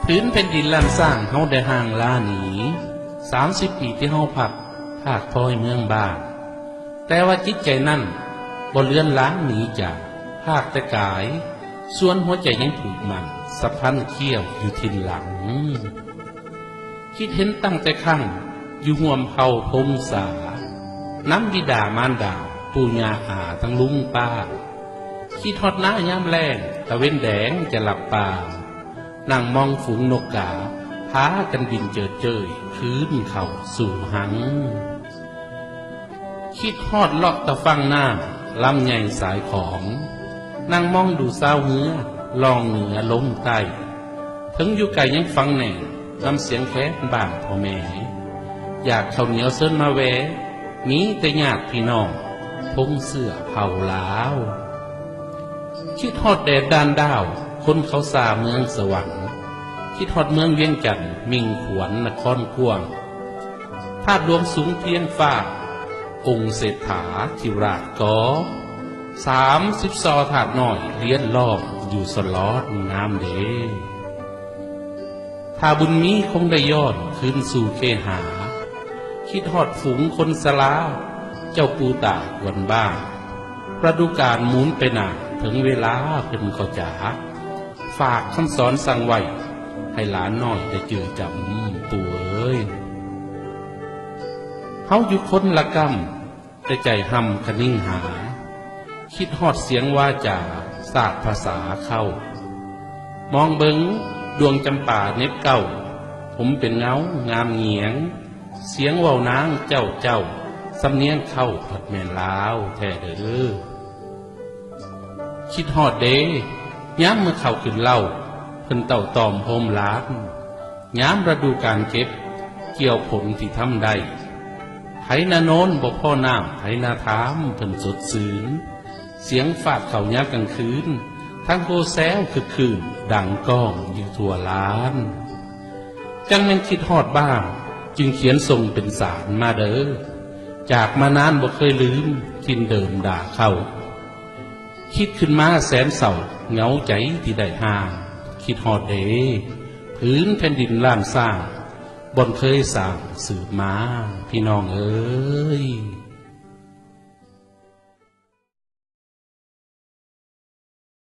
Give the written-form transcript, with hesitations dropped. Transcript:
พื้นแผ่นดินล้านสร้างเฮาได้ห่างลาหนี30 ปีที่เฮาพักภาคพลอยเมืองบ้านแต่ว่าจิตใจนั่นบ่เลือนล้างหนีจากภาคแต่กายส่วนหัวใจยังผูกมันสัมพันธ์เขี้ยวอยู่ทินหลังคิดเห็นตั้งแต่ครั้งอยู่ห่วมเฮาพงษาน้ำบิดามารดาปู่ย่าอาทั้งลุงป้าคิดฮอดหน้ายามแรงตะเว้นแดงจะหลับตานั่งมองฝูงนกกาพากันบินเจิดเจ้ยคืนเข่าสู่หังคิดฮอดเลาะตะฟังหน้าลำใหญ่สายของนั่งมองดูสาวเหือลองเหนือลงใต้ถึงอยู่ไกลยังฟังแหน่ลำเสียงแค้นบ้านพ่อแม่อยากข้าวเหนียวเส้นมาแวะมีแต่ญาติพี่น้องพงเสื้อเผาลาวคิดฮอดแดดด้านดาวคนเขาสาเมืองสวรรค์คิดฮอดเมืองเวียงจันทน์มิ่งขวนนครกวางภาพรวมสูงเพียงฟ้าองค์เศรษฐาธิราชก30 ซอถาดหน่อยเลี้ยนรอบอยู่สลอดงามเดถ้าบุญมีคงได้ย้อนคืนสู่เคหาคิดฮอดฝูงคนสลาเจ้าปูตากวันบ้างฤดูกาลหมุนไปหนาถึงเวลาเพิ่นเขาจ๋าฝากคำสอนสั่งไว้ให้หลานน้อยได้จือจำปู่เอ้ยเฮาอยู่คนละกำแต่ใจห่ำคะนิ่งหาคิดฮอดเสียงว่าจ่าศาสตร์ภาษาเข้ามองเบิงดวงจำป่าเน็บเก้าผมเป็นเงางามเงียงเสียงว่าวนางเจ้าสำเนียงเข้าผัดแม่นลาวแท้เด้อคิดฮอดเด้ย้ำเมื่อเข้าขึ้นเล่าเพิ่นเต่าตอมโฮมล้านย้ำฤดูการเก็บเกี่ยวผลที่ทำได้ไถนาโน้นบ่พ่อน้ำไถนาถามเพิ่นสดซื่นเสียงฝาดเข่ายามกลางคืนทั้งโคแซวคือคืนดังก้องอยู่ทั่วล้านจังแม่นคิดฮอดบ้างจึงเขียนส่งเป็นสารมาเด้อจากมานานบ่เคยลืมทินเดิมด่าเข้าคิดขึ้นมาแสนเศร้าเหงาใจที่ได้ห่างคิดฮอดเดพื้นแผ่นดินล้านสร้างบ่เคยสร้างสืบมาพี่น้องเอ้ย